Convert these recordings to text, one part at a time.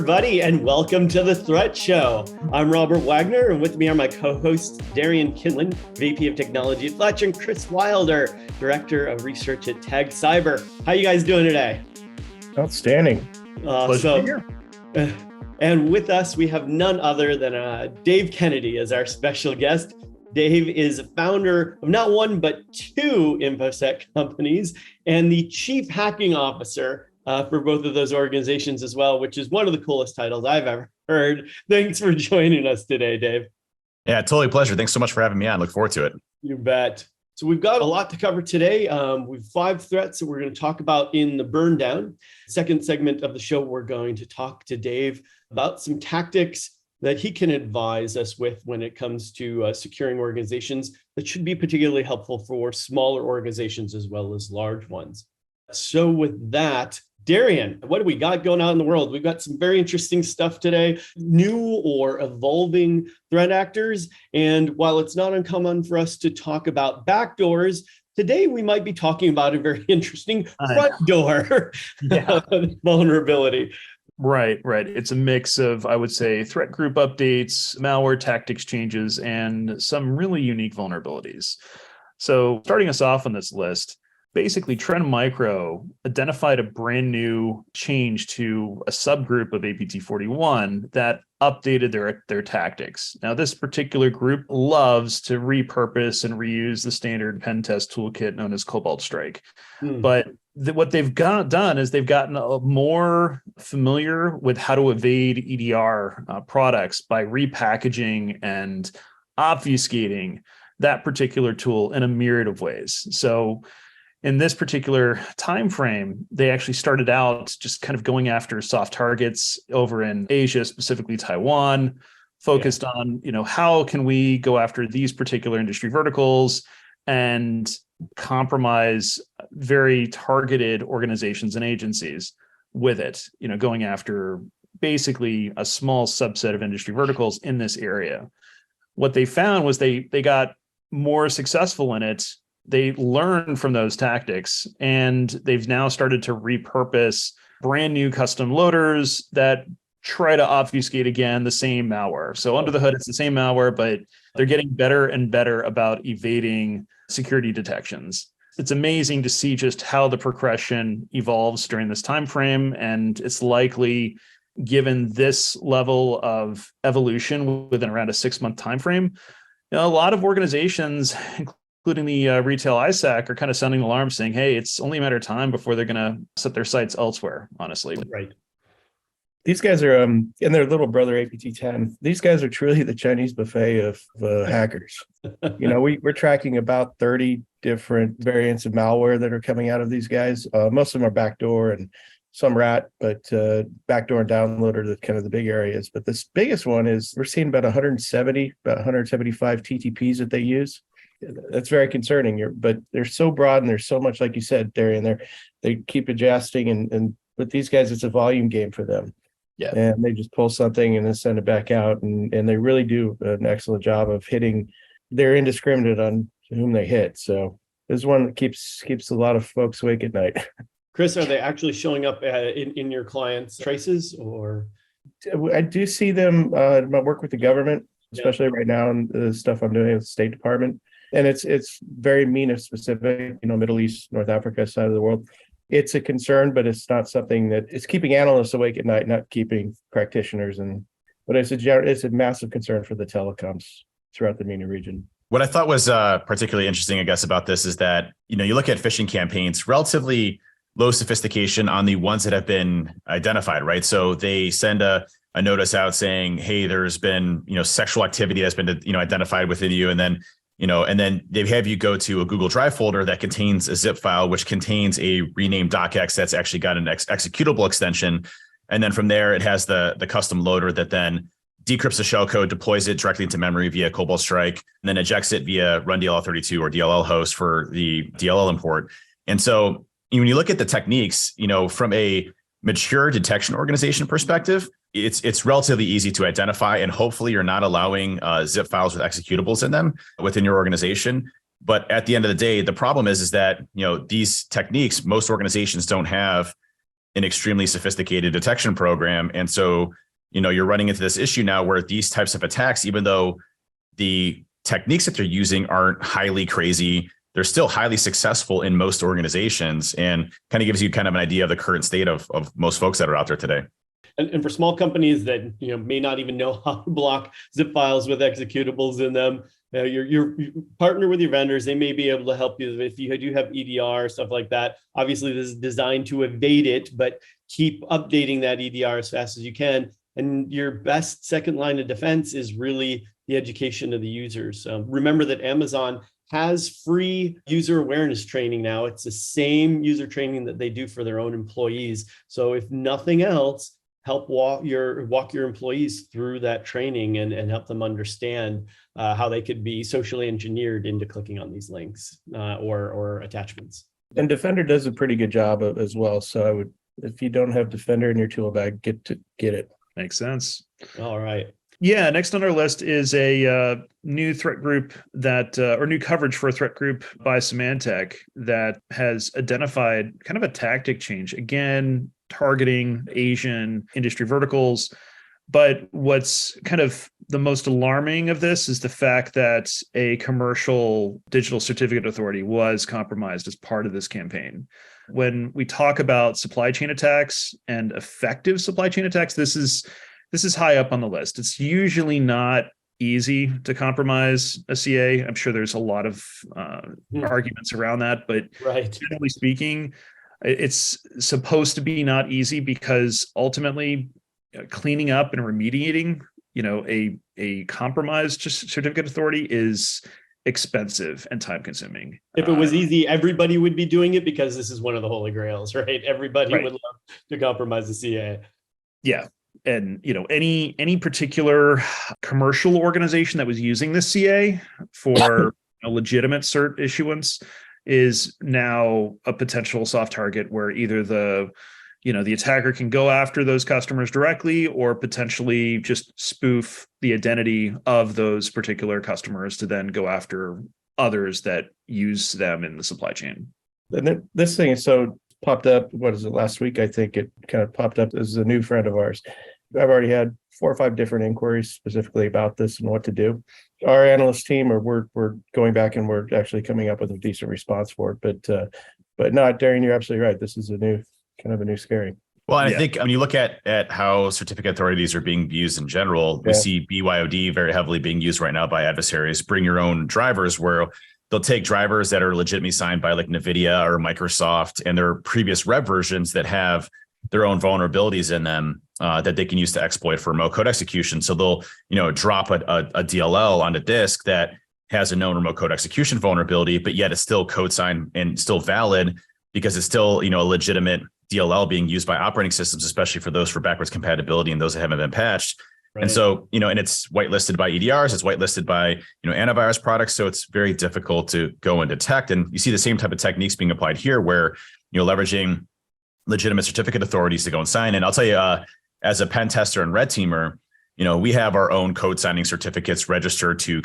everybody, and welcome to the Threat Show. I'm Robert Wagner, and with me are my co-hosts, Darian Kinlan, VP of Technology at Fletch, and Chris Wilder, Director of Research at Tagged Cyber. How you guys doing today? Outstanding. And with us, we have none other than Dave Kennedy as our special guest. Dave is a founder of not one, but two InfoSec companies and the chief hacking officer for both of those organizations as well, which is one of the coolest titles I've ever heard. Thanks for joining us today, Dave. Yeah, totally pleasure. Thanks so much for having me on. Look forward to it. You bet. So we've got a lot to cover today. We've 5 threats that we're going to talk about in the burn down. Second segment of the show, we're going to talk to Dave about some tactics that he can advise us with when it comes to securing organizations that should be particularly helpful for smaller organizations as well as large ones. So with that, Darian, what do we got going on in the world? We've got some very interesting stuff today, new or evolving threat actors. And while it's not uncommon for us to talk about backdoors, today we might be talking about a very interesting front door vulnerability. Right. It's a mix of, I would say, threat group updates, malware tactics changes, and some really unique vulnerabilities. So starting us off on this list, basically, Trend Micro identified a brand new change to a subgroup of APT41 that updated their tactics. Now, this particular group loves to repurpose and reuse the standard pen test toolkit known as Cobalt Strike. But what they've done is they've gotten more familiar with how to evade EDR products by repackaging and obfuscating that particular tool in a myriad of ways. So in this particular time frame, they actually started out just kind of going after soft targets over in Asia, specifically Taiwan, focused on, how can we go after these particular industry verticals and compromise very targeted organizations and agencies with it, going after basically a small subset of industry verticals in this area. What they found was they got more successful in it. They learned from those tactics, and they've now started to repurpose brand new custom loaders that try to obfuscate again the same malware. So under the hood, it's the same malware, but they're getting better and better about evading security detections. It's amazing to see just how the progression evolves during this time frame, and it's likely, given this level of evolution within around a 6-month time frame, a lot of organizations, including the retail ISAC, are kind of sounding the alarm saying, hey, it's only a matter of time before they're going to set their sights elsewhere, honestly. Right. These guys are, and their little brother, APT10, these guys are truly the Chinese buffet of hackers. We're tracking about 30 different variants of malware that are coming out of these guys. Most of them are backdoor and some rat, but backdoor and download are kind of the big areas. But this biggest one is we're seeing about 175 TTPs that they use. That's very concerning. But they're so broad and there's so much, like you said, Darian, they keep adjusting. And with these guys, it's a volume game for them. Yeah. And they just pull something and then send it back out. And they really do an excellent job of hitting. They're indiscriminate on whom they hit. So this is one that keeps a lot of folks awake at night. Chris, are they actually showing up in your clients' traces, or? I do see them. I work with the government, especially right now in the stuff I'm doing with the State Department. And it's very MENA specific, Middle East, North Africa side of the world. It's a concern, but it's not something that it's keeping analysts awake at night, not keeping practitioners. But it's a massive concern for the telecoms throughout the MENA region. What I thought was particularly interesting, I guess, about this is that, you look at phishing campaigns, relatively low sophistication on the ones that have been identified, right? So they send a notice out saying, hey, there's been, sexual activity that's been, identified within you. And then they have you go to a Google Drive folder that contains a zip file, which contains a renamed docx that's actually got an executable extension. And then from there, it has the custom loader that then decrypts the shellcode, deploys it directly into memory via Cobalt Strike, and then ejects it via run DLL32 or DLL host for the DLL import. And so when you look at the techniques, from a mature detection organization perspective, it's relatively easy to identify, and hopefully you're not allowing zip files with executables in them within your organization. But at the end of the day, the problem is that, these techniques, most organizations don't have an extremely sophisticated detection program. And so, you're running into this issue now where these types of attacks, even though the techniques that they're using aren't highly crazy, they're still highly successful in most organizations, and kind of gives you kind of an idea of the current state of most folks that are out there today. And for small companies that may not even know how to block zip files with executables in them, you partner with your vendors. They may be able to help you if you do have EDR, stuff like that. Obviously, this is designed to evade it, but keep updating that EDR as fast as you can. And your best second line of defense is really the education of the users. Remember that Amazon has free user awareness training now. It's the same user training that they do for their own employees. So if nothing else, help walk your employees through that training and help them understand how they could be socially engineered into clicking on these links or attachments. And Defender does a pretty good job as well. So I would, if you don't have Defender in your tool bag, get it. Makes sense. All right. Yeah, next on our list is a new threat group or new coverage for a threat group by Symantec that has identified kind of a tactic change, again, targeting Asian industry verticals. But what's kind of the most alarming of this is the fact that a commercial digital certificate authority was compromised as part of this campaign. When we talk about supply chain attacks and effective supply chain attacks, this is high up on the list. It's usually not easy to compromise a CA. I'm sure there's a lot of arguments around that, but generally speaking, it's supposed to be not easy because ultimately cleaning up and remediating, a compromised certificate authority is expensive and time consuming. If it was easy, everybody would be doing it because this is one of the holy grails, right? Everybody would love to compromise the CA. Yeah. And any particular commercial organization that was using this CA for a legitimate cert issuance is now a potential soft target where either the attacker can go after those customers directly or potentially just spoof the identity of those particular customers to then go after others that use them in the supply chain. And then this thing is so popped up, last week? I think it kind of popped up as a new friend of ours. I've already had 4 or 5 different inquiries specifically about this and what to do. Our analyst team, we're going back and we're actually coming up with a decent response for it. But no, Darren, you're absolutely right. This is a new scary. Well, I think when you look at how certificate authorities are being used in general, we see BYOD very heavily being used right now by adversaries. Bring your own drivers, where they'll take drivers that are legitimately signed by like NVIDIA or Microsoft and their previous rev versions that have their own vulnerabilities in them that they can use to exploit for remote code execution. So they'll, drop a DLL on a disk that has a known remote code execution vulnerability, but yet it's still code signed and still valid because it's still, a legitimate DLL being used by operating systems, especially for those for backwards compatibility and those that haven't been patched. Right. And so, and it's whitelisted by EDRs, it's whitelisted by, antivirus products. So it's very difficult to go and detect. And you see the same type of techniques being applied here where, leveraging legitimate certificate authorities to go and sign. And I'll tell you, as a pen tester and red teamer, we have our own code signing certificates registered to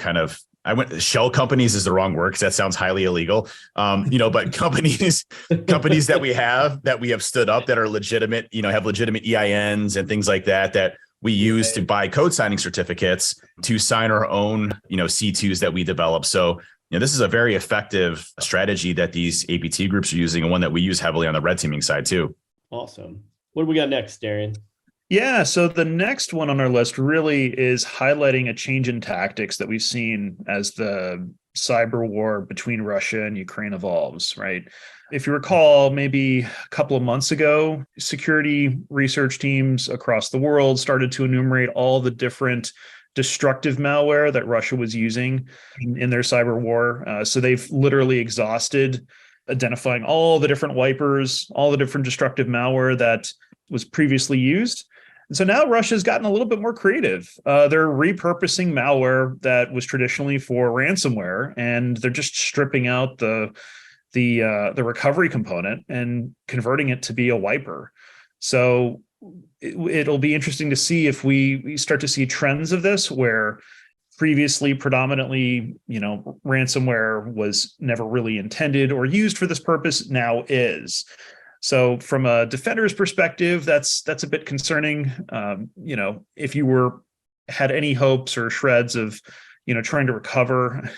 shell companies is the wrong word because that sounds highly illegal. But companies that we have stood up that are legitimate, have legitimate EINs and things like that we use to buy code signing certificates to sign our own, C2s that we develop. So, this is a very effective strategy that these APT groups are using and one that we use heavily on the red teaming side too. Awesome. What do we got next, Darian? Yeah, so the next one on our list really is highlighting a change in tactics that we've seen as the cyber war between Russia and Ukraine evolves, right? If you recall, maybe a couple of months ago, security research teams across the world started to enumerate all the different destructive malware that Russia was using in their cyber war. So they've literally exhausted identifying all the different wipers, all the different destructive malware that was previously used. And so now Russia's gotten a little bit more creative. They're repurposing malware that was traditionally for ransomware, and they're just stripping out the recovery component and converting it to be a wiper. So it'll be interesting to see if we start to see trends of this where previously predominantly, ransomware was never really intended or used for this purpose, now is. So from a defender's perspective, that's a bit concerning. If you had any hopes or shreds of, trying to recover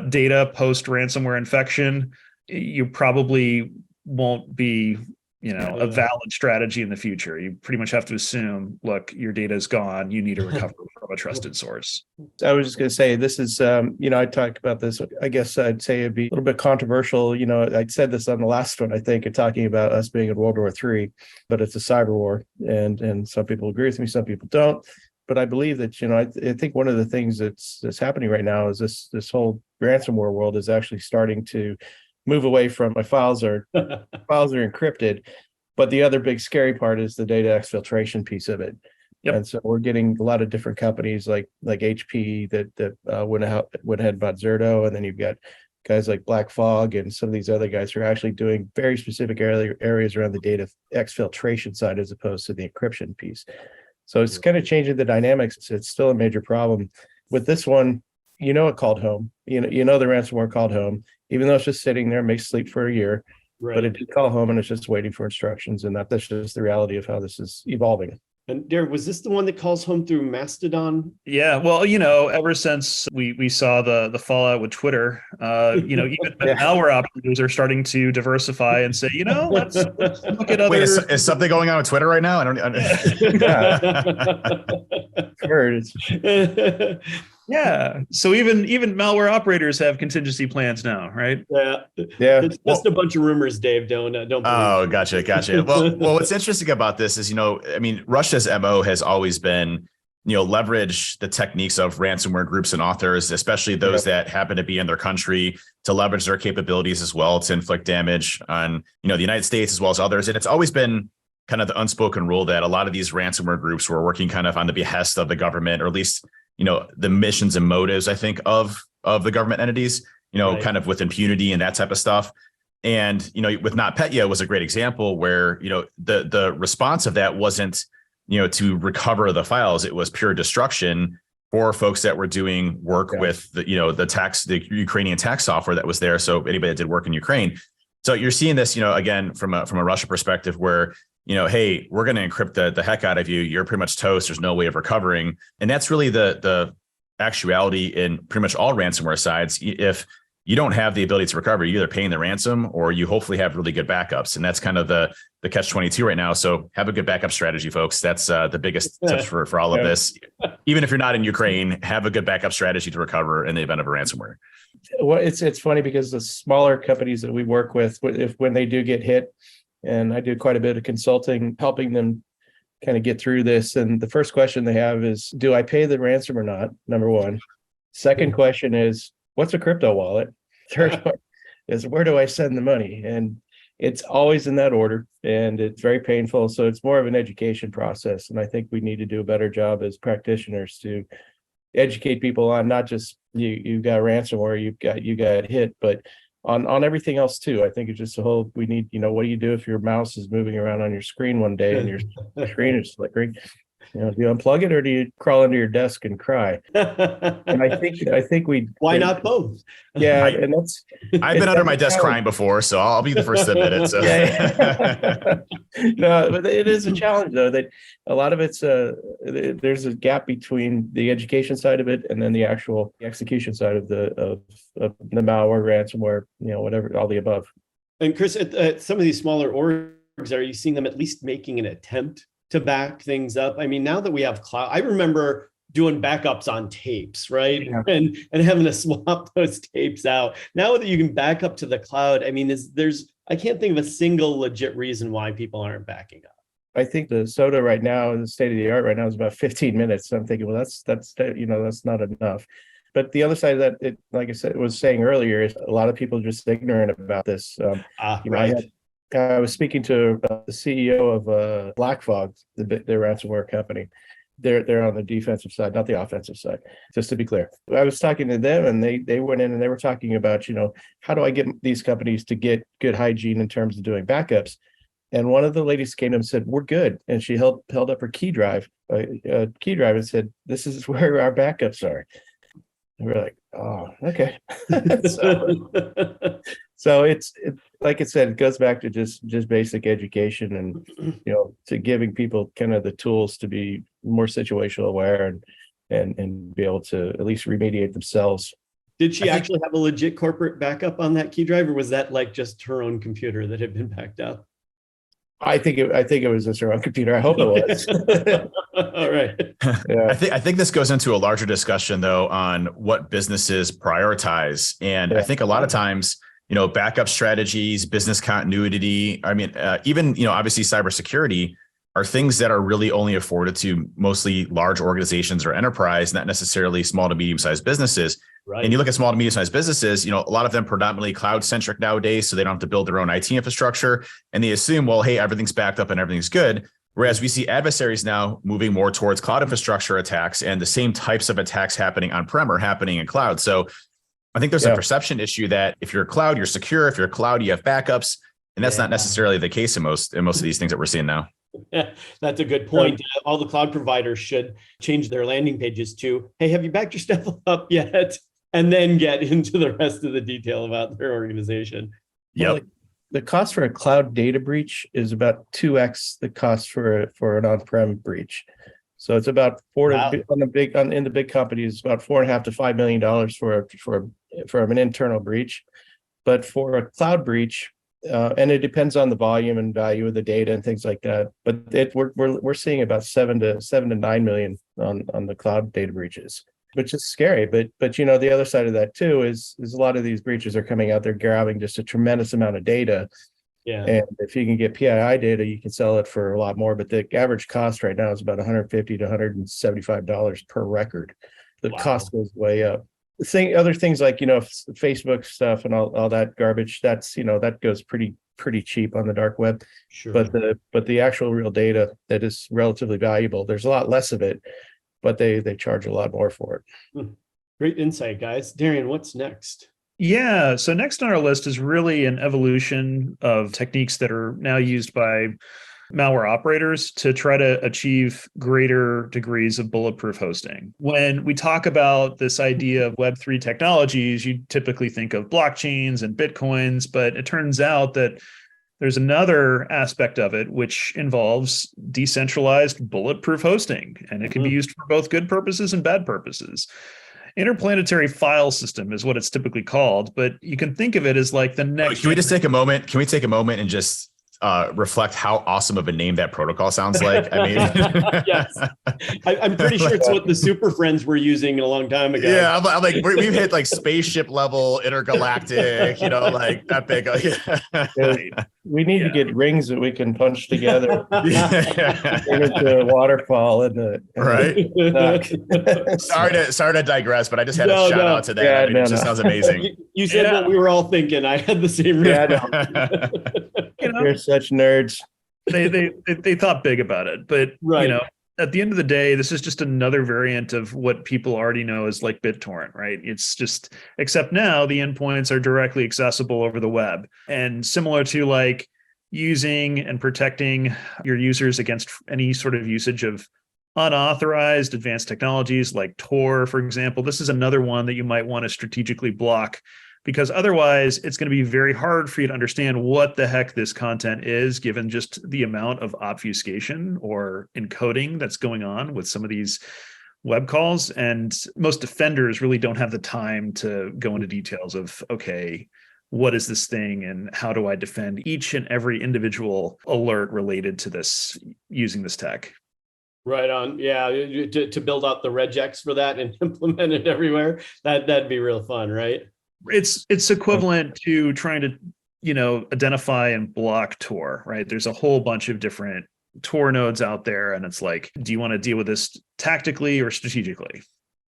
data post ransomware infection, you probably won't be, a valid strategy in the future. You pretty much have to assume, look, your data is gone. You need to recover from a trusted source. I was just going to say, this is, I talked about this. I guess I'd say it'd be a little bit controversial. I said this on the last one, I think, and talking about us being in World War III, but it's a cyber war. And some people agree with me, some people don't. But I believe that, I think one of the things that's happening right now is this whole ransomware world is actually starting to move away from my files are encrypted. But the other big scary part is the data exfiltration piece of it. Yep. And so we're getting a lot of different companies like HP that went ahead and bought Zerto, and then you've got guys like Black Fog and some of these other guys who are actually doing very specific areas around the data exfiltration side as opposed to the encryption piece. So it's kind of changing the dynamics. It's still a major problem. With this one, it called home. The ransomware called home, even though it's just sitting there, may sleep for a year. Right. But it did call home, and it's just waiting for instructions, and that's just the reality of how this is evolving. And Derek, was this the one that calls home through Mastodon? Yeah, well, ever since we saw the fallout with Twitter, even malware operators are starting to diversify and say, let's look at other. Wait, is something going on with Twitter right now? I don't. Heard. Yeah. So even malware operators have contingency plans now, right? Yeah. It's just a bunch of rumors, Dave. Don't. Oh, gotcha. Well, what's interesting about this is, Russia's MO has always been, leverage the techniques of ransomware groups and authors, especially those that happen to be in their country, to leverage their capabilities as well to inflict damage on, the United States as well as others. And it's always been kind of the unspoken rule that a lot of these ransomware groups were working kind of on the behest of the government, or at least the missions and motives, I think, of the government entities, right. Kind of with impunity and that type of stuff. And, with NotPetya was a great example where, the response of that wasn't, to recover the files. It was pure destruction for folks that were doing work with the Ukrainian tax software that was there. So anybody that did work in Ukraine. So you're seeing this, again, from a Russia perspective where, hey, we're going to encrypt the heck out of you. You're pretty much toast. There's no way of recovering. And that's really the actuality in pretty much all ransomware sides. If you don't have the ability to recover, you're either paying the ransom or you hopefully have really good backups. And that's kind of the catch-22 right now. So have a good backup strategy, folks. That's the biggest tips for all of this. Even if you're not in Ukraine, have a good backup strategy to recover in the event of a ransomware. Well, it's funny because the smaller companies that we work with, when they do get hit, and I do quite a bit of consulting, helping them kind of get through this. And the first question they have is, do I pay the ransom or not? Number one. Second question is, what's a crypto wallet? Third one is, where do I send the money? And it's always in that order, and it's very painful. So it's more of an education process. And I think we need to do a better job as practitioners to educate people on not just you got ransomware, you got hit, but on everything else too. I think it's just we need, what do you do if your mouse is moving around on your screen one day and your screen is flickering? Do you unplug it or do you crawl under your desk and cry? And I think why not both? Yeah, and I've been under my desk crying before, so I'll be the first to admit it. So. Yeah. No, but it is a challenge though. That a lot of it's there's a gap between the education side of it and then the actual execution side of the malware, ransomware, whatever, all the above. And Chris, at some of these smaller orgs, are you seeing them at least making an attempt to back things up? I mean, now that we have cloud, I remember doing backups on tapes, right? Yeah. And having to swap those tapes out. Now that you can back up to the cloud, I mean, I can't think of a single legit reason why people aren't backing up. I think the SOTA right now, the state of the art right now, is about 15 minutes. So I'm thinking, well, that's not enough. But the other side of that, like I said, was saying earlier, is a lot of people are just ignorant about this. Right. I was speaking to the CEO of Black Fog, their ransomware company. They're on the defensive side, not the offensive side, just to be clear. I was talking to them, and they went in and they were talking about, how do I get these companies to get good hygiene in terms of doing backups? And one of the ladies came to him and said, "We're good." And she held up her key drive and said, "This is where our backups are." And we're like, "Oh, okay." So it's like I said, it goes back to just basic education and to giving people kind of the tools to be more situational aware and be able to at least remediate themselves. Did she actually have a legit corporate backup on that key drive, or was that like just her own computer that had been backed up? I think it was just her own computer. I hope it was. All right. Yeah. I think this goes into a larger discussion though on what businesses prioritize, and I think a lot of times, backup strategies, business continuity. I mean, even obviously cybersecurity are things that are really only afforded to mostly large organizations or enterprise, not necessarily small to medium-sized businesses. Right. And you look at small to medium-sized businesses, a lot of them predominantly cloud-centric nowadays, so they don't have to build their own IT infrastructure. And they assume, well, hey, everything's backed up and everything's good. Whereas we see adversaries now moving more towards cloud infrastructure attacks, and the same types of attacks happening on-prem are happening in cloud. So I think there's a perception issue that if you're cloud, you're secure. If you're cloud, you have backups. And that's not necessarily the case in most of these things that we're seeing now. Yeah, that's a good point. All the cloud providers should change their landing pages to, hey, have you backed your stuff up yet? And then get into the rest of the detail about their organization. Yep. Well, the cost for a cloud data breach is about 2x the cost for an on-prem breach. So it's about in the big companies, about $4.5 to $5 million for an internal breach. But for a cloud breach, and it depends on the volume and value of the data and things like that. But we're seeing about 7 to 9 million on the cloud data breaches, which is scary. But the other side of that too is a lot of these breaches are coming out there grabbing just a tremendous amount of data. Yeah. And if you can get PII data, you can sell it for a lot more. But the average cost right now is about $150 to $175 per record. The cost goes way up. Other things like Facebook stuff and all that garbage, that's that goes pretty cheap on the dark web. Sure. But the actual real data that is relatively valuable, there's a lot less of it, but they charge a lot more for it. Great insight, guys. Darian, what's next? Yeah, so next on our list is really an evolution of techniques that are now used by malware operators to try to achieve greater degrees of bulletproof hosting. When we talk about this idea of Web3 technologies, you typically think of blockchains and Bitcoins, but it turns out that there's another aspect of it which involves decentralized bulletproof hosting, and it can be used for both good purposes and bad purposes. Interplanetary file system is what it's typically called, but you can think of it as like the next. Can we just take a moment? Can we take a moment and just reflect how awesome of a name that protocol sounds like? I mean, yes, I'm pretty sure it's what the Super Friends were using a long time ago. Yeah, I'm like we've hit like spaceship level, intergalactic, like epic. We need to get rings that we can punch together into a waterfall right. Sorry to digress, but I just had a shout out to that. Yeah, I mean, it just sounds amazing. You said what we were all thinking. I had the same. They're such nerds. They thought big about it, but at the end of the day, this is just another variant of what people already know as like BitTorrent, right? It's just, except now the endpoints are directly accessible over the web, and similar to like using and protecting your users against any sort of usage of unauthorized advanced technologies like Tor, for example. This is another one that you might want to strategically block, because otherwise it's going to be very hard for you to understand what the heck this content is, given just the amount of obfuscation or encoding that's going on with some of these web calls. And most defenders really don't have the time to go into details of, okay, what is this thing and how do I defend each and every individual alert related to this using this tech? Right on. Yeah. To build out the regex for that and implement it everywhere. That'd be real fun, right? It's equivalent to trying to, identify and block Tor, right? There's a whole bunch of different Tor nodes out there. And it's like, do you want to deal with this tactically or strategically?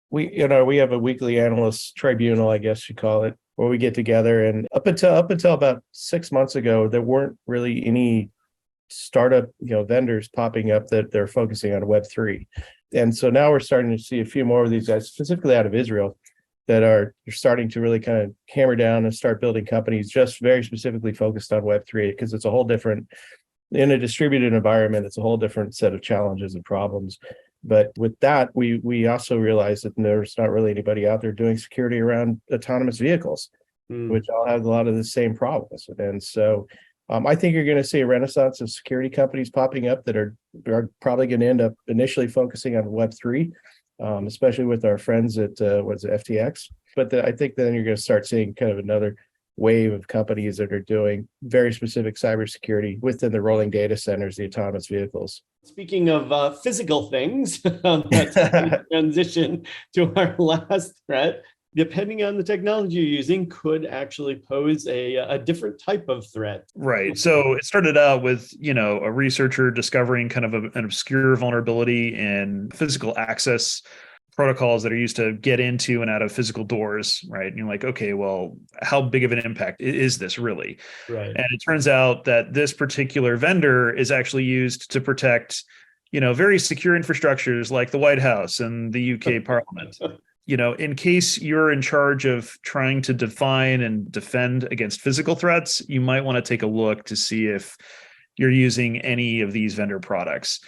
We have a weekly analyst tribunal, I guess you call it, where we get together. And up until about 6 months ago, there weren't really any startup, vendors popping up that they're focusing on Web3. And so now we're starting to see a few more of these guys, specifically out of Israel, that are starting to really kind of hammer down and start building companies just very specifically focused on Web3, because it's a whole different, in a distributed environment, it's a whole different set of challenges and problems. But with that, we also realized that there's not really anybody out there doing security around autonomous vehicles. which all have a lot of the same problems. And so I think you're going to see a renaissance of security companies popping up that are probably going to end up initially focusing on Web3, especially with our friends at FTX. But I think then you're going to start seeing kind of another wave of companies that are doing very specific cybersecurity within the rolling data centers, the autonomous vehicles. Speaking of physical things, let's transition to our last threat. Depending on the technology you're using, could actually pose a different type of threat. Right. So it started out with, a researcher discovering kind of an obscure vulnerability in physical access protocols that are used to get into and out of physical doors, right? And you're like, okay, well, how big of an impact is this really? Right. And it turns out that this particular vendor is actually used to protect, very secure infrastructures like the White House and the UK Parliament. In case you're in charge of trying to define and defend against physical threats, you might want to take a look to see if you're using any of these vendor products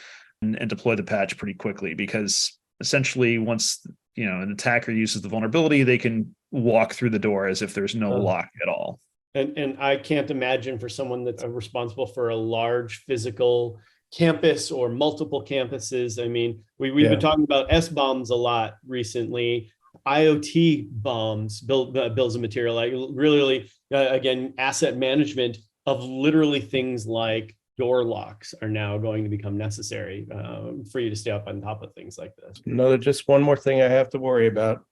and deploy the patch pretty quickly, because essentially once an attacker uses the vulnerability, they can walk through the door as if there's no lock at all. And I can't imagine for someone that's responsible for a large physical campus or multiple campuses. I mean, we've been talking about S-bombs a lot recently. IoT bombs, bills of material, like really, again, asset management of literally things like door locks are now going to become necessary for you to stay up on top of things like this. Just one more thing I have to worry about.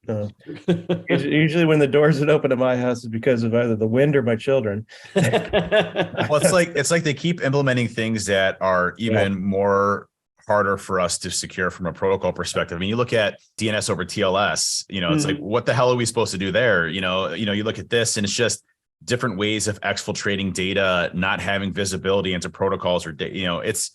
Usually when the doors would open at my house is because of either the wind or my children. Well, it's like they keep implementing things that are even more harder for us to secure from a protocol perspective. I mean, you look at DNS over TLS, it's like, what the hell are we supposed to do there? You look at this and it's just different ways of exfiltrating data, not having visibility into protocols or it's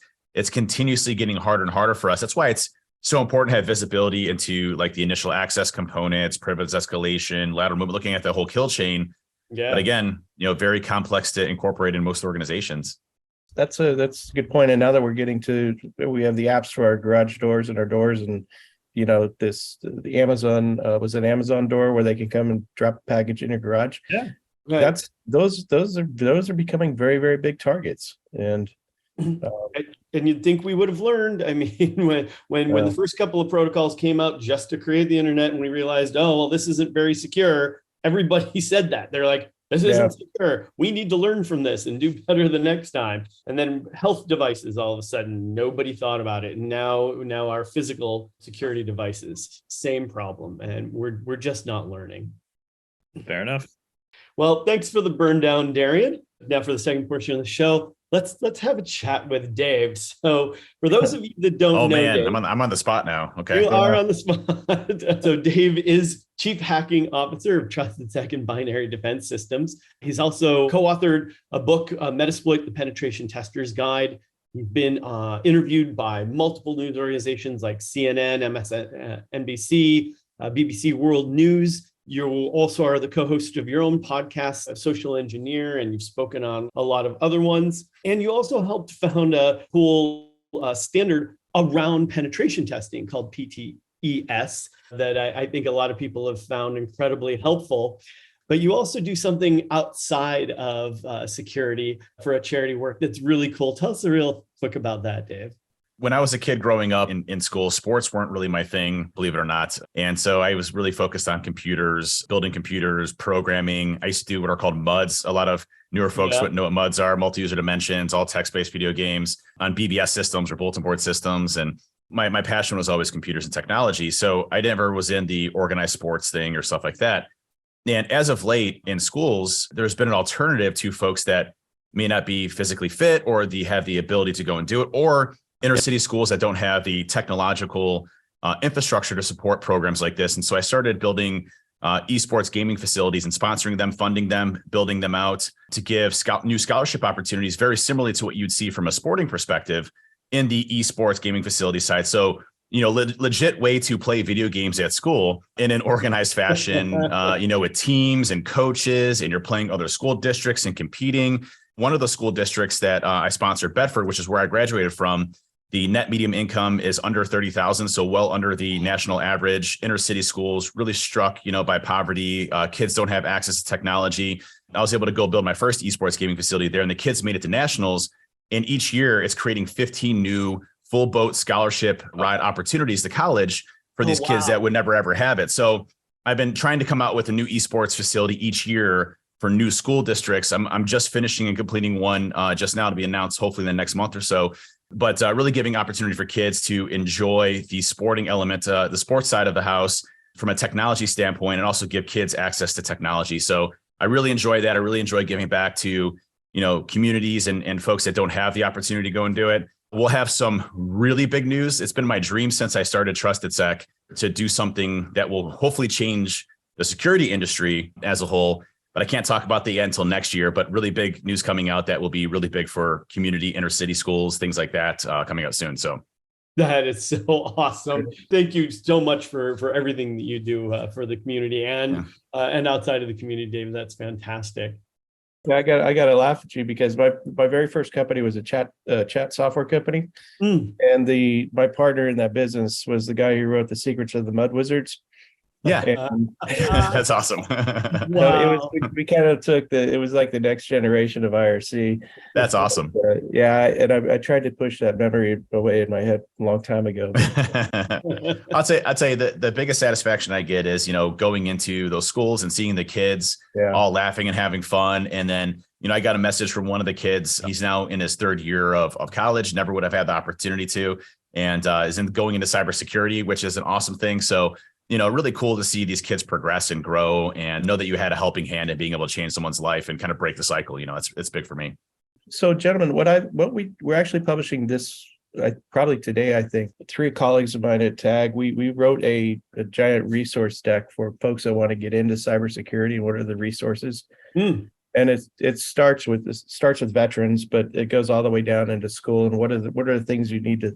continuously getting harder and harder for us. That's why it's so important to have visibility into like the initial access components, privilege escalation, lateral movement, looking at the whole kill chain. Yeah. But again, very complex to incorporate in most organizations. That's a good point. And now that we have the apps for our garage doors and our doors, and the Amazon was an Amazon door where they can come and drop a package in your garage. Yeah. Right. Those are becoming very, very big targets. And you'd think we would have learned. I mean, when the first couple of protocols came out just to create the internet, and we realized, this isn't very secure. Everybody said that. They're like, this isn't secure. We need to learn from this and do better the next time. And then health devices, all of a sudden, nobody thought about it. And now our physical security devices, same problem. And we're just not learning. Fair enough. Well, thanks for the burn down, Darian. Now for the second portion of the show, let's have a chat with Dave. So for those of you that don't know, man, Dave, I'm on the spot now. Okay. You are on the spot. So Dave is Chief Hacking Officer of TrustedSec and Binary Defense Systems. He's also co-authored a book, Metasploit, the Penetration Tester's Guide. He's been interviewed by multiple news organizations like CNN, MSNBC, BBC World News. You also are the co-host of your own podcast, Social Engineer, and you've spoken on a lot of other ones. And you also helped found a cool standard around penetration testing called PTES that I think a lot of people have found incredibly helpful. But you also do something outside of security for a charity work that's really cool. Tell us a real quick about that, Dave. When I was a kid growing up in school, sports weren't really my thing, believe it or not. And so I was really focused on computers, building computers, programming. I used to do what are called MUDs. A lot of newer folks wouldn't know what MUDs are, multi-user dimensions, all text-based video games on BBS systems or bulletin board systems. And my passion was always computers and technology. So I never was in the organized sports thing or stuff like that. And as of late in schools, there's been an alternative to folks that may not be physically fit or have the ability to go and do it, or inner city schools that don't have the technological infrastructure to support programs like this. And so I started building esports gaming facilities and sponsoring them, funding them, building them out to give new scholarship opportunities, very similarly to what you'd see from a sporting perspective in the esports gaming facility side. So, legit way to play video games at school in an organized fashion, with teams and coaches, and you're playing other school districts and competing. One of the school districts that I sponsored, Bedford, which is where I graduated from, The net median income is under 30,000, so well under the national average. Inner city schools really struck, by poverty. Kids don't have access to technology. I was able to go build my first esports gaming facility there, and the kids made it to nationals. And each year, it's creating 15 new full boat scholarship ride opportunities to college for these kids that would never ever have it. So I've been trying to come out with a new esports facility each year for new school districts. I'm just finishing and completing one just now to be announced, hopefully in the next month or so. But really giving opportunity for kids to enjoy the sporting element, the sports side of the house from a technology standpoint, and also give kids access to technology. So I really enjoy that. I really enjoy giving back to, communities and folks that don't have the opportunity to go and do it. We'll have some really big news. It's been my dream since I started TrustedSec to do something that will hopefully change the security industry as a whole. But I can't talk about that yet until next year, but really big news coming out that will be really big for community, inner city schools, things like that coming out soon. So that is so awesome. Thank you so much for everything that you do for the community and outside of the community, David. That's fantastic. Yeah, I got to laugh at you because my very first company was a chat software company, and my partner in that business was the guy who wrote The Secrets of the Mud Wizards. Yeah, and, that's awesome. So we kind of took it was like the next generation of IRC. That's awesome. And I tried to push that memory away in my head a long time ago. I'd say the biggest satisfaction I get is, going into those schools and seeing the kids all laughing and having fun. And then, I got a message from one of the kids. He's now in his third year of college, never would have had the opportunity to, and is going into cybersecurity, which is an awesome thing. So, really cool to see these kids progress and grow and know that you had a helping hand in being able to change someone's life and kind of break the cycle. It's big for me. So, gentlemen, we're actually publishing this probably today. I think 3 colleagues of mine at TAG, we wrote a giant resource deck for folks that want to get into cybersecurity and what are the resources. And it starts with veterans, but it goes all the way down into school and what are the things you need to.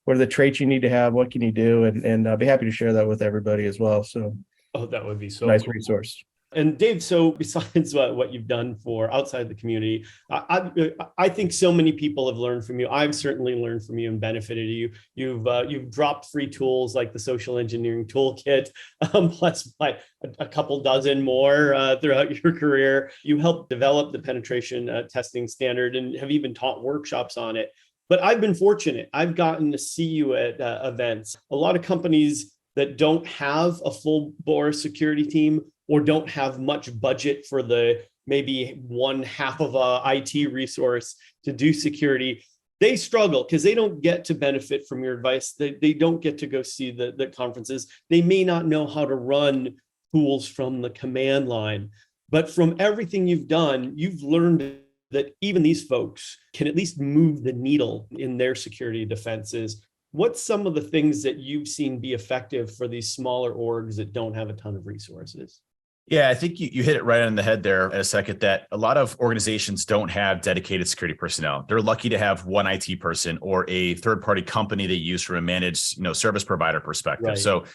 What are the traits you need to have? What can you do? And I'll be happy to share that with everybody as well. So, that would be so nice cool. Resource. And Dave, so besides what you've done for outside the community, I think so many people have learned from you. I've certainly learned from you and benefited you. You've dropped free tools like the social engineering toolkit, plus like a couple dozen more throughout your career. You helped develop the penetration testing standard and have even taught workshops on it. But I've been fortunate. I've gotten to see you at events. A lot of companies that don't have a full bore security team or don't have much budget for the maybe one half of a IT resource to do security, they struggle because they don't get to benefit from your advice. They don't get to go see the conferences. They may not know how to run tools from the command line. But from everything you've done, you've learned that even these folks can at least move the needle in their security defenses. What's some of the things that you've seen be effective for these smaller orgs that don't have a ton of resources? Yeah, I think you hit it right on the head there in a second, that a lot of organizations don't have dedicated security personnel. They're lucky to have one IT person or a third-party company they use from a managed service provider perspective. Right. So,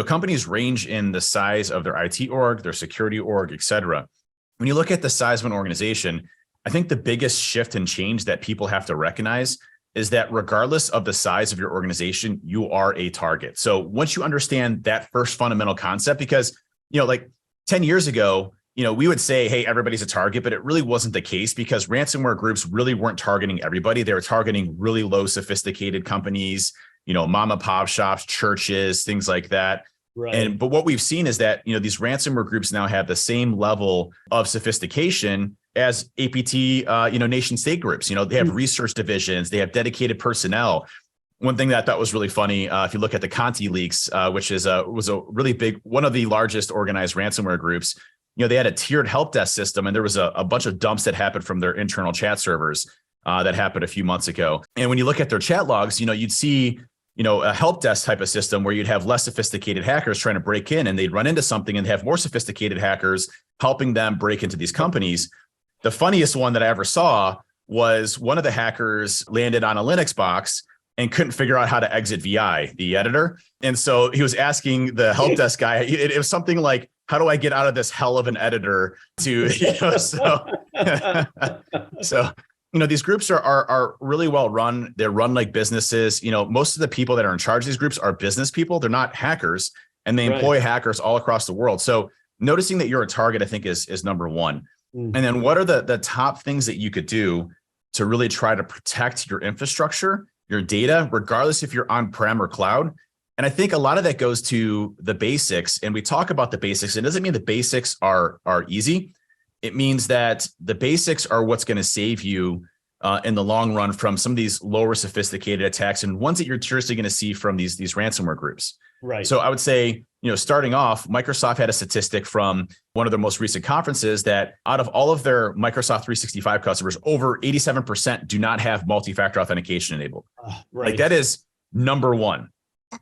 companies range in the size of their IT org, their security org, et cetera. When you look at the size of an organization, I think the biggest shift and change that people have to recognize is that regardless of the size of your organization, you are a target. So once you understand that first fundamental concept, because, like 10 years ago, we would say, hey, everybody's a target, but it really wasn't the case because ransomware groups really weren't targeting everybody. They were targeting really low sophisticated companies, mom and pop shops, churches, things like that. Right. But what we've seen is that, these ransomware groups now have the same level of sophistication as APT, nation state groups. They have research divisions, they have dedicated personnel. One thing that I thought was really funny, if you look at the Conti leaks, which was a really big, one of the largest organized ransomware groups, they had a tiered help desk system, and there was a bunch of dumps that happened from their internal chat servers that happened a few months ago. And when you look at their chat logs, you'd see a help desk type of system where you'd have less sophisticated hackers trying to break in, and they'd run into something and have more sophisticated hackers helping them break into these companies. The funniest one that I ever saw was one of the hackers landed on a Linux box and couldn't figure out how to exit VI, the editor. And so he was asking the help desk guy, it was something like, how do I get out of this hell of an editor to, so These groups are really well run. They're run like businesses. Most of the people that are in charge of these groups are business people. They're not hackers, and they employ hackers all across the world. So noticing that you're a target, I think, is number one. And then what are the top things that you could do to really try to protect your infrastructure, your data, regardless if you're on-prem or cloud? And I think a lot of that goes to the basics. And we talk about the basics. It doesn't mean the basics are easy. It means that the basics are what's going to save you in the long run from some of these lower sophisticated attacks and ones that you're seriously going to see from these ransomware groups. Right. So I would say, starting off, Microsoft had a statistic from one of their most recent conferences that out of all of their Microsoft 365 customers, over 87% do not have multi-factor authentication enabled. Right. Like that is number one.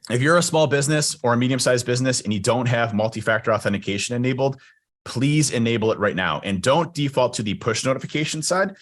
If you're a small business or a medium-sized business and you don't have multi-factor authentication enabled, please enable it right now. And don't default to the push notification side.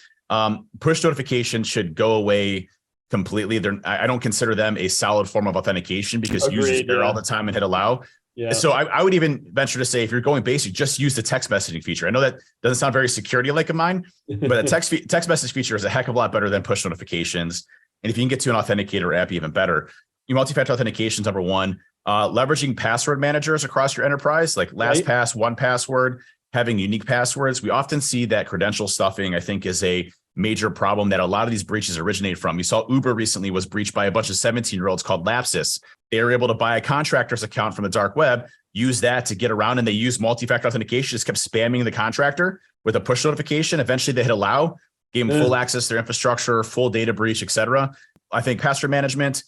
Push notification should go away completely. I don't consider them a solid form of authentication because users there all the time and hit allow. Yeah. So I would even venture to say, if you're going basic, just use the text messaging feature. I know that doesn't sound very security-like of mine, but a text message feature is a heck of a lot better than push notifications. And if you can get to an authenticator app, even better. Your multi-factor authentication is number one. Leveraging password managers across your enterprise, like LastPass, 1Password, having unique passwords. We often see that credential stuffing, I think, is a major problem that a lot of these breaches originate from. You saw Uber recently was breached by a bunch of 17-year-olds called Lapsus. They were able to buy a contractor's account from the dark web, use that to get around, and they used multi-factor authentication, just kept spamming the contractor with a push notification. Eventually they hit allow, gave them full access to their infrastructure, full data breach, et cetera. I think password management,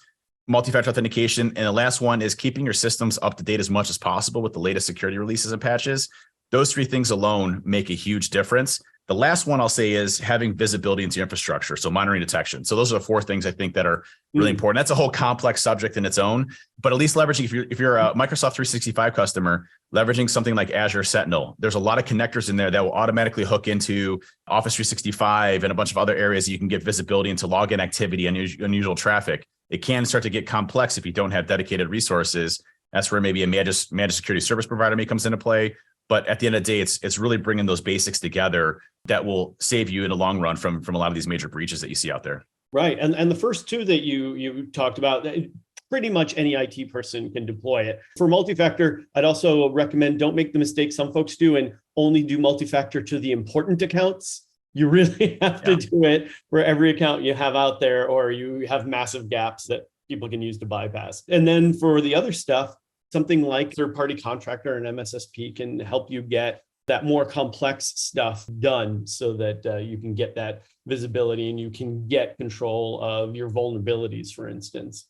multi-factor authentication, and the last one is keeping your systems up to date as much as possible with the latest security releases and patches. Those three things alone make a huge difference. The last one I'll say is having visibility into your infrastructure. So monitoring detection. So those are the four things I think that are really important. That's a whole complex subject in its own, but at least leveraging, if you're a Microsoft 365 customer, leveraging something like Azure Sentinel, there's a lot of connectors in there that will automatically hook into Office 365 and a bunch of other areas you can get visibility into login activity and unusual traffic. It can start to get complex if you don't have dedicated resources. That's where maybe a managed security service provider may comes into play. But at the end of the day, it's really bringing those basics together that will save you in the long run from a lot of these major breaches that you see out there. Right. And the first two that you talked about, pretty much any IT person can deploy it. For multi-factor, I'd also recommend don't make the mistake some folks do and only do multi-factor to the important accounts. You really have to do it for every account you have out there, or you have massive gaps that people can use to bypass. And then for the other stuff, something like third-party contractor and MSSP can help you get that more complex stuff done so that you can get that visibility and you can get control of your vulnerabilities, for instance.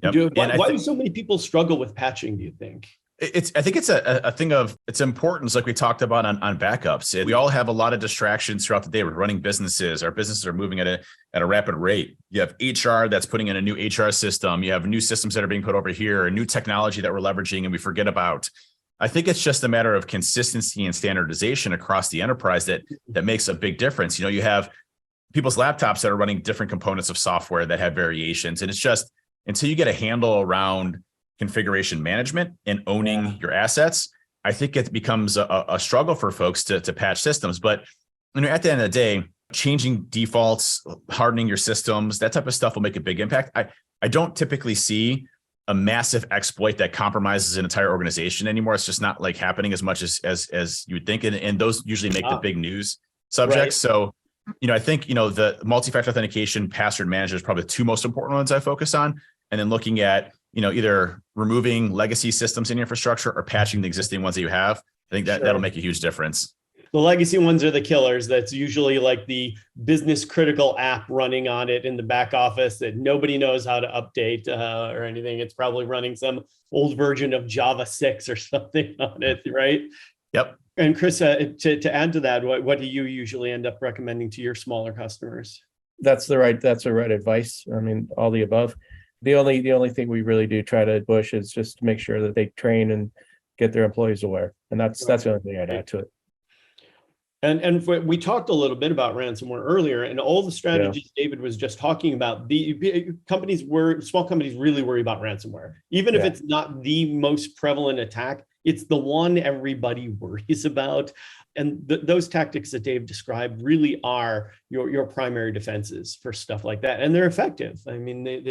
Yep. Why do so many people struggle with patching, do you think? I think it's a thing of its importance, like we talked about on backups. We all have a lot of distractions throughout the day. We're running businesses. Our businesses are moving at a rapid rate. You have HR that's putting in a new HR system. You have new systems that are being put over here, a new technology that we're leveraging and we forget about. I think it's just a matter of consistency and standardization across the enterprise that makes a big difference. You have people's laptops that are running different components of software that have variations. And it's just until you get a handle around configuration management and owning your assets, I think it becomes a struggle for folks to patch systems. But at the end of the day, changing defaults, hardening your systems, that type of stuff will make a big impact. I don't typically see a massive exploit that compromises an entire organization anymore. It's just not like happening as much as you would think. And those usually make the big news subjects. Right. So, I think, the multi-factor authentication, password manager is probably the two most important ones I focus on. And then looking at, either removing legacy systems in your infrastructure or patching the existing ones that you have. I think that'll make a huge difference. The legacy ones are the killers. That's usually like the business critical app running on it in the back office that nobody knows how to update or anything. It's probably running some old version of Java 6 or something on it, right? Yep. And Chris, to add to that, what do you usually end up recommending to your smaller customers? That's the right advice. I mean, all the above. The only thing we really do try to push is just to make sure that they train and get their employees aware. And that's the only thing I'd add to it. And we talked a little bit about ransomware earlier, and all the strategies David was just talking about. The small companies really worry about ransomware, even if it's not the most prevalent attack. It's the one everybody worries about. And those tactics that Dave described really are your primary defenses for stuff like that. And they're effective. I mean, they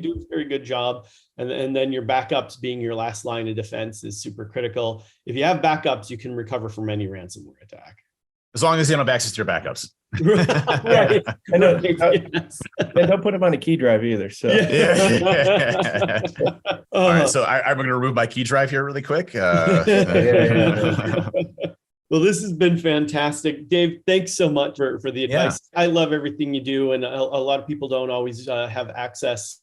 do a very good job. And then your backups being your last line of defense is super critical. If you have backups, you can recover from any ransomware attack. As long as you don't have access to your backups. Right. And don't put them on a key drive either. So Yeah. All right. So I'm going to remove my key drive here really quick. Well, this has been fantastic. Dave, thanks so much for the advice. Yeah. I love everything you do. And a lot of people don't always have access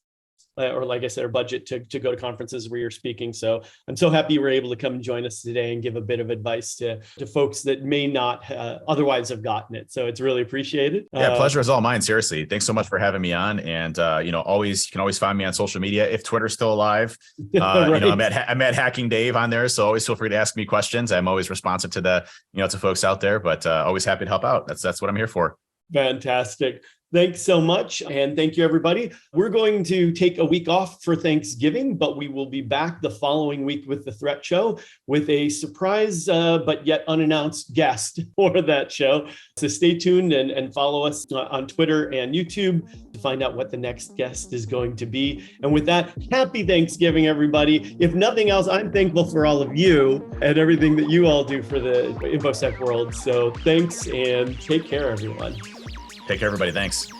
or, like I said, a budget to go to conferences where you're speaking. So I'm so happy you were able to come and join us today and give a bit of advice to folks that may not otherwise have gotten it. So it's really appreciated. Yeah, pleasure is all mine. Seriously. Thanks so much for having me on. And, you can always find me on social media. If Twitter's still alive, right. I'm at Hacking Dave on there. So always feel free to ask me questions. I'm always responsive to to folks out there, but always happy to help out. That's what I'm here for. Fantastic. Thanks so much. And thank you, everybody. We're going to take a week off for Thanksgiving, but we will be back the following week with the Threat Show with a surprise, but yet unannounced guest for that show. So stay tuned and follow us on Twitter and YouTube to find out what the next guest is going to be. And with that, happy Thanksgiving, everybody. If nothing else, I'm thankful for all of you and everything that you all do for the InfoSec world. So thanks and take care, everyone. Take care, everybody. Thanks.